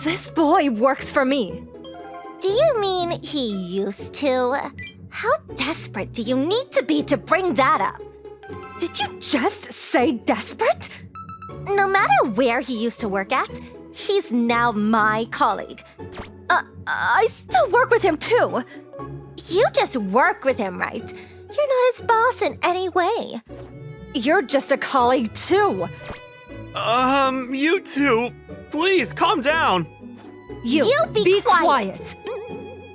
This boy works for me. Do you mean he used to? How desperate do you need to be to bring that up? Did you just say desperate? No matter where he used to work at, he's now my colleague. I still work with him too. You just work with him, right? You're not his boss in any way. You're just a colleague too. You two, please calm down. You be quiet.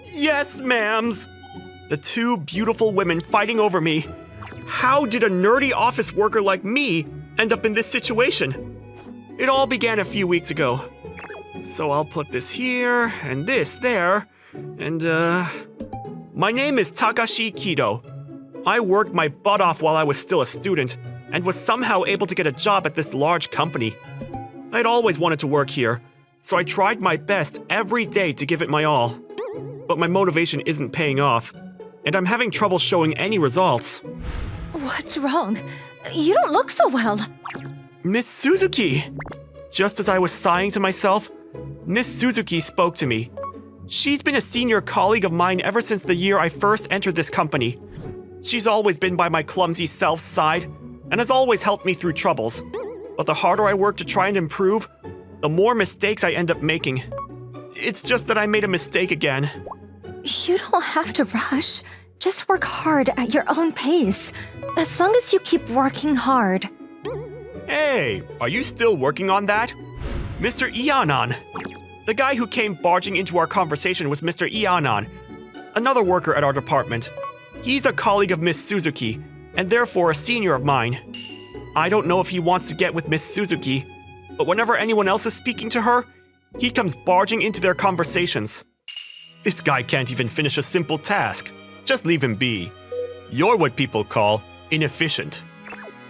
Yes, ma'ams. The two beautiful women fighting over me. How did a nerdy office worker like me end up in this situation? It all began a few weeks ago. So I'll put this here and this there. And, my name is Takashi Kido. I worked my butt off while I was still a student and was somehow able to get a job at this large company. I'd always wanted to work here, so I tried my best every day to give it my all. But my motivation isn't paying off, and I'm having trouble showing any results. What's wrong? You don't look so well. Miss Suzuki! Just as I was sighing to myself, Miss Suzuki spoke to me. She's been a senior colleague of mine ever since the year I first entered this company. She's always been by my clumsy self's side, and has always helped me through troubles. But the harder I work to try and improve, the more mistakes I end up making. It's just that I made a mistake again. You don't have to rush. Just work hard at your own pace. As long as you keep working hard. Hey, are you still working on that? Mr. Ianon. The guy who came barging into our conversation was Mr. Ianon, another worker at our department. He's a colleague of Miss Suzuki, and therefore a senior of mine. I don't know if he wants to get with Miss Suzuki, but whenever anyone else is speaking to her, he comes barging into their conversations. This guy can't even finish a simple task. Just leave him be. You're what people call inefficient.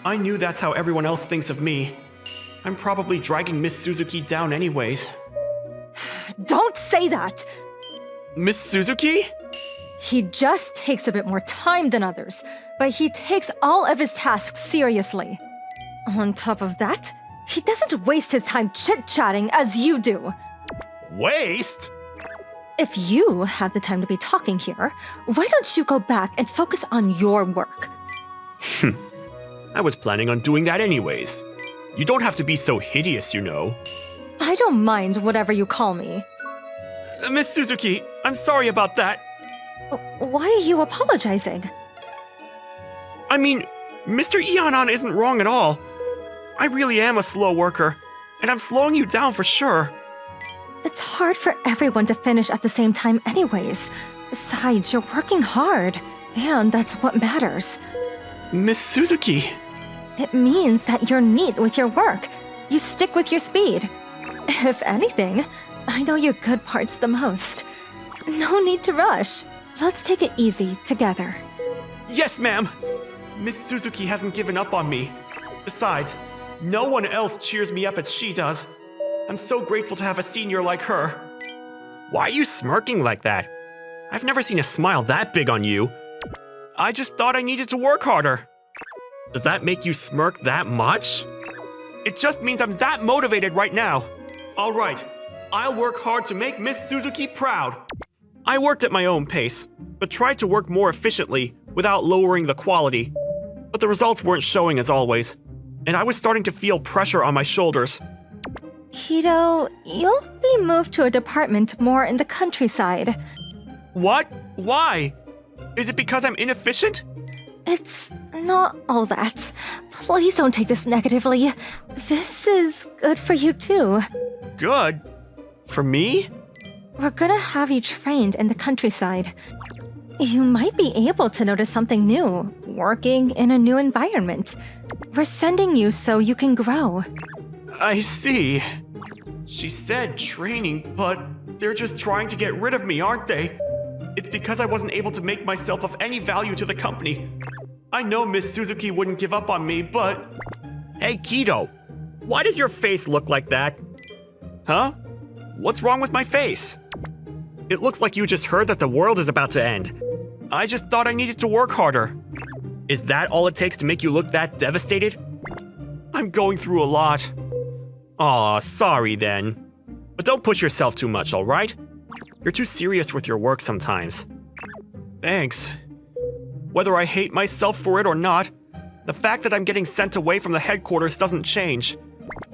I knew that's how everyone else thinks of me. I'm probably dragging Miss Suzuki down anyways. Don't say that! Miss Suzuki? He just takes a bit more time than others, but he takes all of his tasks seriously. On top of that, he doesn't waste his time chit-chatting as you do. Waste? If you have the time to be talking here, why don't you go back and focus on your work? I was planning on doing that anyways. You don't have to be so hideous, you know. I don't mind whatever you call me. Miss Suzuki, I'm sorry about that. Why are you apologizing? I mean, Mr. Ianon isn't wrong at all. I really am a slow worker, and I'm slowing you down for sure. It's hard for everyone to finish at the same time anyways. Besides, you're working hard, and that's what matters. Miss Suzuki. It means that you're neat with your work. You stick with your speed. If anything, I know your good parts the most. No need to rush. Let's take it easy together. Yes, ma'am. Miss Suzuki hasn't given up on me. Besides, no one else cheers me up as she does. I'm so grateful to have a senior like her. Why are you smirking like that? I've never seen a smile that big on you. I just thought I needed to work harder. Does that make you smirk that much? It just means I'm that motivated right now. All right, I'll work hard to make Miss Suzuki proud. I worked at my own pace, but tried to work more efficiently without lowering the quality. But the results weren't showing as always, and I was starting to feel pressure on my shoulders. Kido, you'll be moved to a department more in the countryside. What? Why? Is it because I'm inefficient? It's not all that. Please don't take this negatively. This is good for you too. Good? For me? We're gonna have you trained in the countryside. You might be able to notice something new, working in a new environment. We're sending you so you can grow. I see. She said training, but they're just trying to get rid of me, aren't they? It's because I wasn't able to make myself of any value to the company. I know Miss Suzuki wouldn't give up on me, but... Hey, Kido, why does your face look like that? Huh? What's wrong with my face? It looks like you just heard that the world is about to end. I just thought I needed to work harder. Is that all it takes to make you look that devastated? I'm going through a lot. Aw, sorry then. But don't push yourself too much, alright? You're too serious with your work sometimes. Thanks. Whether I hate myself for it or not, the fact that I'm getting sent away from the headquarters doesn't change.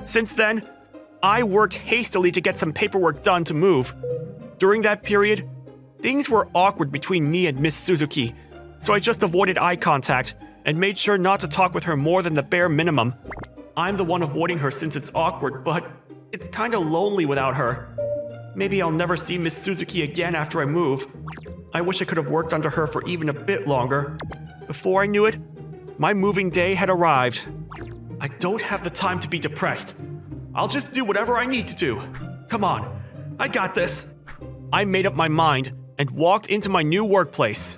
Since then, I worked hastily to get some paperwork done to move. During that period, things were awkward between me and Miss Suzuki, so I just avoided eye contact and made sure not to talk with her more than the bare minimum. I'm the one avoiding her since it's awkward, but it's kinda lonely without her. Maybe I'll never see Miss Suzuki again after I move. I wish I could have worked under her for even a bit longer. Before I knew it, my moving day had arrived. I don't have the time to be depressed. I'll just do whatever I need to do. Come on, I got this. I made up my mind and walked into my new workplace.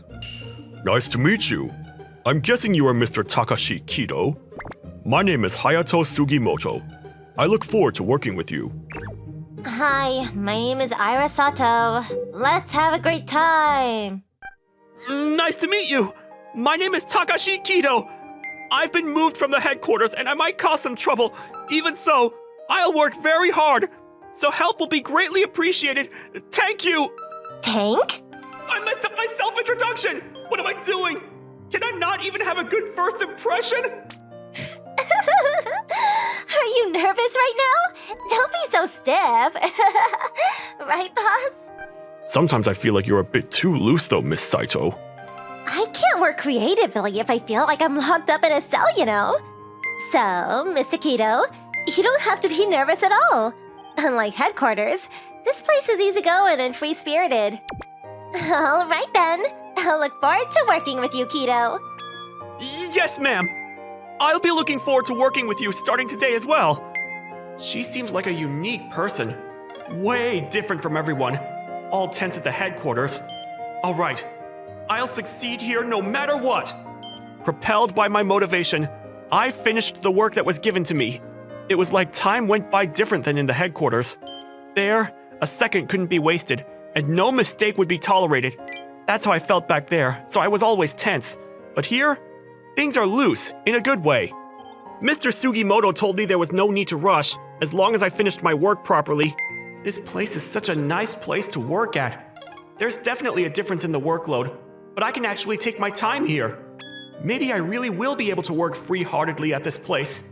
Nice to meet you. I'm guessing you are Mr. Takashi Kido. My name is Hayato Sugimoto. I look forward to working with you. Hi, my name is Ira Sato. Let's have a great time. Nice to meet you. My name is Takashi Kido. I've been moved from the headquarters and I might cause some trouble. Even so, I'll work very hard. So help will be greatly appreciated. Thank you. Tank? I messed up my self-introduction. What am I doing? Can I not even have a good first impression? Are you nervous right now? Don't be so stiff. Right, boss? Sometimes I feel like you're a bit too loose though, Miss Saito. I can't work creatively if I feel like I'm locked up in a cell, you know? So, Mr. Kido, you don't have to be nervous at all. Unlike headquarters, this place is easygoing and free-spirited. All right then. I'll look forward to working with you, Kido. Yes, ma'am. I'll be looking forward to working with you starting today as well. She seems like a unique person. Way different from everyone. All tense at the headquarters. All right. I'll succeed here no matter what. Propelled by my motivation, I finished the work that was given to me. It was like time went by different than in the headquarters. There, a second couldn't be wasted, and no mistake would be tolerated. That's how I felt back there, so I was always tense. But here, things are loose, in a good way. Mr. Sugimoto told me there was no need to rush, as long as I finished my work properly. This place is such a nice place to work at. There's definitely a difference in the workload, but I can actually take my time here. Maybe I really will be able to work free-heartedly at this place.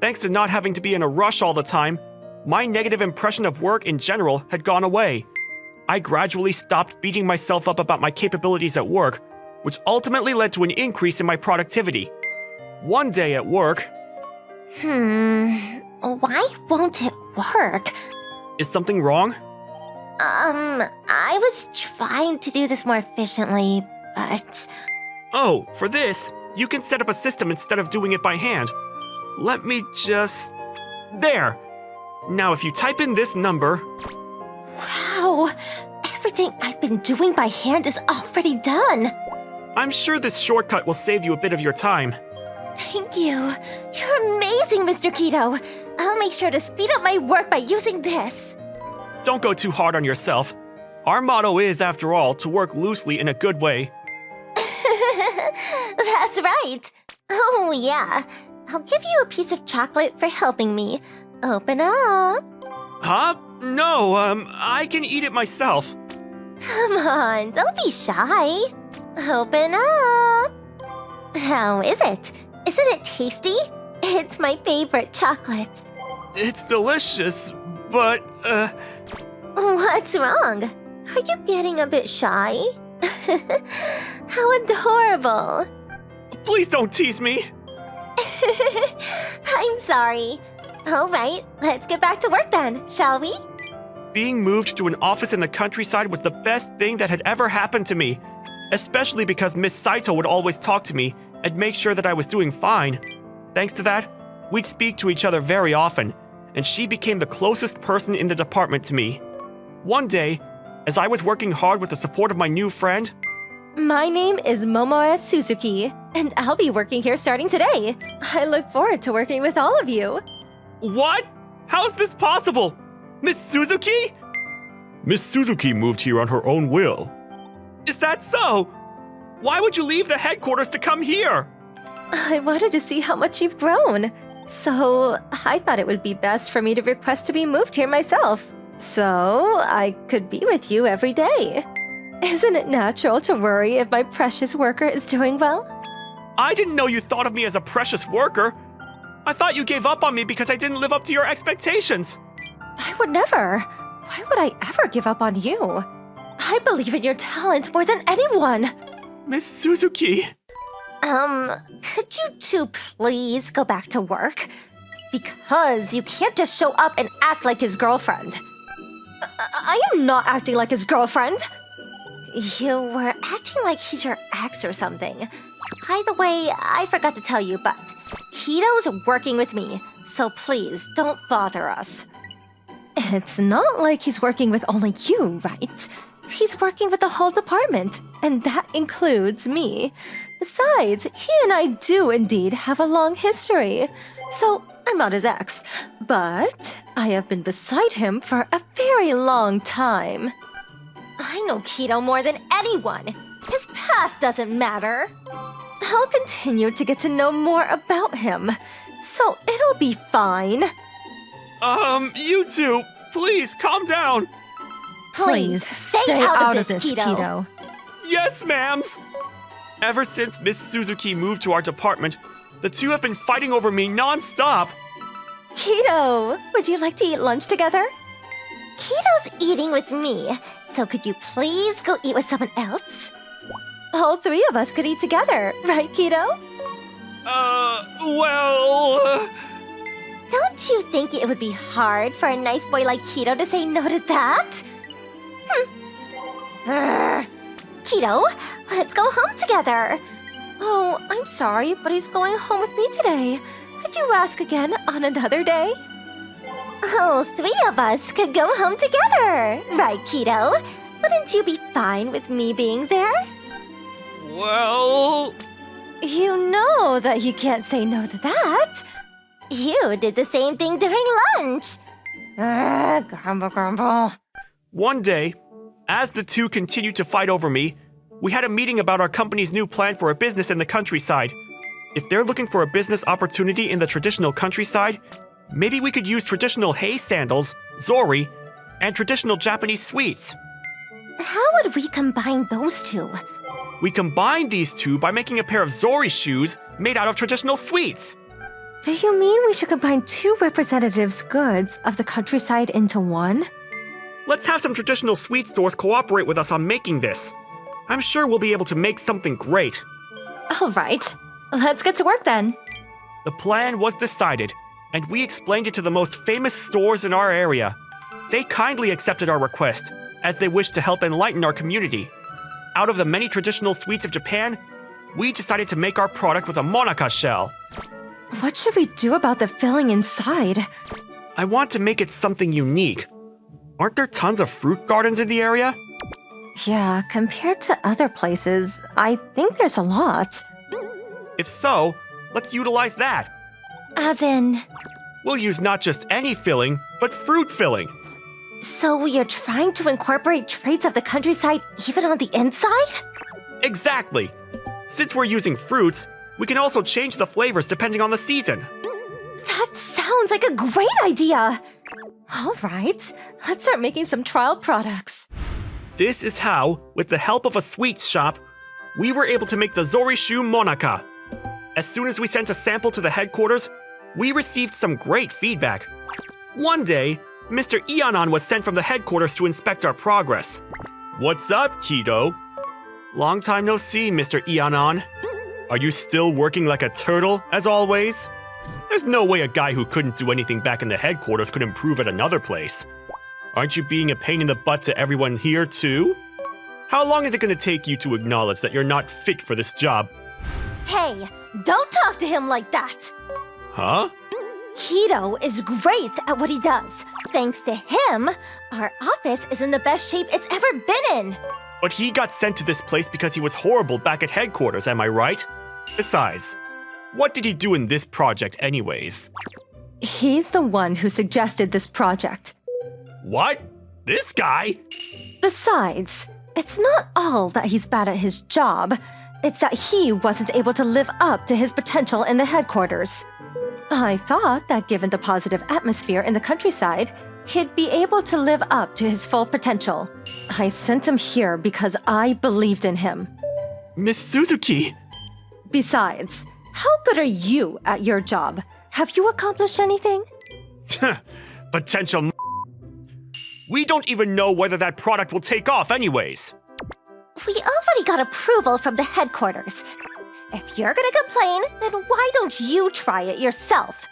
Thanks to not having to be in a rush all the time, my negative impression of work in general had gone away. I gradually stopped beating myself up about my capabilities at work, which ultimately led to an increase in my productivity. One day at work... Why won't it work? Is something wrong? I was trying to do this more efficiently, but... Oh, for this, you can set up a system instead of doing it by hand. Let me just... There! Now if you type in this number... Wow! Everything I've been doing by hand is already done! I'm sure this shortcut will save you a bit of your time. Thank you. You're amazing, Mr. Kido. I'll make sure to speed up my work by using this. Don't go too hard on yourself. Our motto is, after all, to work loosely in a good way. That's right. Oh, yeah. I'll give you a piece of chocolate for helping me. Open up. Huh? No, I can eat it myself. Come on, don't be shy. Open up. How is it? Isn't it tasty? It's my favorite chocolate. It's delicious, but, What's wrong? Are you getting a bit shy? How adorable. Please don't tease me. I'm sorry. All right, let's get back to work then, shall we? Being moved to an office in the countryside was the best thing that had ever happened to me, especially because Miss Saito would always talk to me and make sure that I was doing fine. Thanks to that, we'd speak to each other very often, and she became the closest person in the department to me. One day, as I was working hard with the support of my new friend... My name is Momoe Suzuki, and I'll be working here starting today. I look forward to working with all of you. What? How's this possible? Miss Suzuki? Miss Suzuki moved here on her own will. Is that so? Why would you leave the headquarters to come here? I wanted to see how much you've grown, so I thought it would be best for me to request to be moved here myself. So, I could be with you every day. Isn't it natural to worry if my precious worker is doing well? I didn't know you thought of me as a precious worker. I thought you gave up on me because I didn't live up to your expectations. I would never. Why would I ever give up on you? I believe in your talent more than anyone. Miss Suzuki. Could you two please go back to work? Because you can't just show up and act like his girlfriend. I am not acting like his girlfriend. You were acting like he's your ex or something. By the way, I forgot to tell you, but Kito's working with me, so please don't bother us. It's not like he's working with only you, right? He's working with the whole department, and that includes me. Besides, he and I do indeed have a long history. So, I'm not his ex, but I have been beside him for a very long time. I know Kito more than anyone. His past doesn't matter. I'll continue to get to know more about him, so it'll be fine. You two, please calm down. Please, stay out of this, Kito. Yes, ma'ams. Ever since Miss Suzuki moved to our department, the two have been fighting over me non-stop. Kito, would you like to eat lunch together? Kito's eating with me, so could you please go eat with someone else? All three of us could eat together, right, Kito? Well... Don't you think it would be hard for a nice boy like Kito to say no to that? Kito, let's go home together. Oh, I'm sorry, but he's going home with me today. Could you ask again on another day? All three of us could go home together, right, Kito? Wouldn't you be fine with me being there? Well... You know that you can't say no to that. You did the same thing during lunch. Grumble, grumble. One day, as the two continued to fight over me, we had a meeting about our company's new plan for a business in the countryside. If they're looking for a business opportunity in the traditional countryside, maybe we could use traditional hay sandals, zori, and traditional Japanese sweets. How would we combine those two? We combined these two by making a pair of zori shoes made out of traditional sweets. Do you mean we should combine two representatives' goods of the countryside into one? Let's have some traditional sweet stores cooperate with us on making this. I'm sure we'll be able to make something great. All right, let's get to work then. The plan was decided, and we explained it to the most famous stores in our area. They kindly accepted our request, as they wished to help enlighten our community. Out of the many traditional sweets of Japan, we decided to make our product with a monaka shell. What should we do about the filling inside? I want to make it something unique. Aren't there tons of fruit gardens in the area? Yeah, compared to other places, I think there's a lot. If so, let's utilize that. As in... We'll use not just any filling, but fruit filling. So you're trying to incorporate traits of the countryside even on the inside? Exactly. Since we're using fruits, we can also change the flavors depending on the season. That sounds like a great idea! All right, let's start making some trial products. This is how, with the help of a sweets shop, we were able to make the Zorishu Monaka. As soon as we sent a sample to the headquarters, we received some great feedback. One day, Mr. Ianon was sent from the headquarters to inspect our progress. What's up, Kito? Long time no see, Mr. Ianon. Are you still working like a turtle, as always? There's no way a guy who couldn't do anything back in the headquarters could improve at another place. Aren't you being a pain in the butt to everyone here, too? How long is it going to take you to acknowledge that you're not fit for this job? Hey, don't talk to him like that! Huh? Kito is great at what he does. Thanks to him, our office is in the best shape it's ever been in. But he got sent to this place because he was horrible back at headquarters, am I right? Besides, what did he do in this project anyways? He's the one who suggested this project. What? This guy? Besides, it's not all that he's bad at his job. It's that he wasn't able to live up to his potential in the headquarters. I thought that given the positive atmosphere in the countryside, he'd be able to live up to his full potential. I sent him here because I believed in him. Miss Suzuki! Besides, how good are you at your job? Have you accomplished anything? Potential. We don't even know whether that product will take off anyways. We already got approval from the headquarters. If you're gonna complain, then why don't you try it yourself?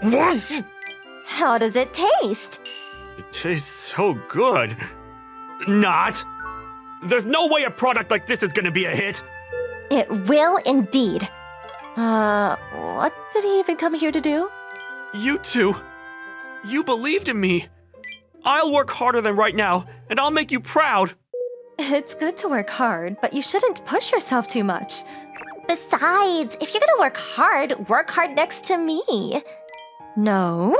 What? How does it taste? It tastes so good. Not. There's no way a product like this is gonna be a hit. It will indeed. What did he even come here to do? You two. You believed in me. I'll work harder than right now, and I'll make you proud. It's good to work hard, but you shouldn't push yourself too much. Besides, if you're gonna work hard next to me. No,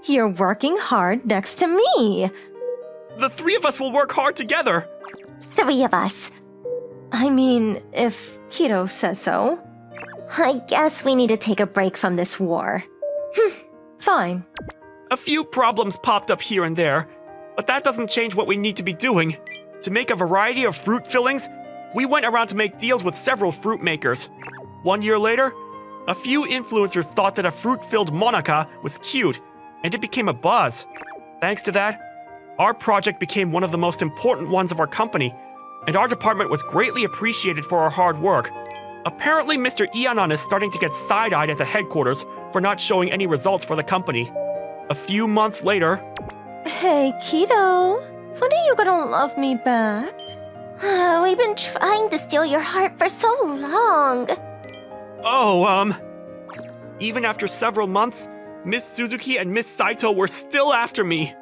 you're working hard next to me. The three of us will work hard together. 3 of us. I mean, if Kido says so. I guess we need to take a break from this war. Fine. A few problems popped up here and there, but that doesn't change what we need to be doing. To make a variety of fruit fillings, we went around to make deals with several fruit makers. 1 year later, a few influencers thought that a fruit-filled monaka was cute, and it became a buzz. Thanks to that, our project became one of the most important ones of our company, and our department was greatly appreciated for our hard work. Apparently, Mr. Ianon is starting to get side-eyed at the headquarters for not showing any results for the company. A few months later... Hey, Kido, when are you gonna love me back? We've been trying to steal your heart for so long. Even after several months, Miss Suzuki and Miss Saito were still after me.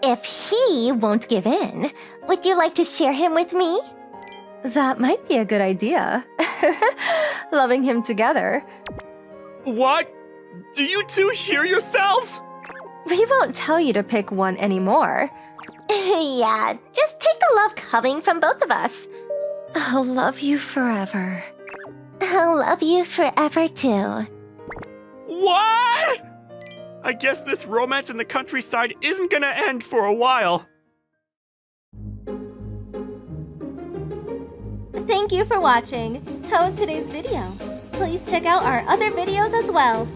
If he won't give in, would you like to share him with me? That might be a good idea. Loving him together. What? Do you two hear yourselves? We won't tell you to pick one anymore. Yeah, just take the love coming from both of us. I'll love you forever. I'll love you forever too. What? I guess this romance in the countryside isn't gonna end for a while. Thank you for watching. How was today's video? Please check out our other videos as well.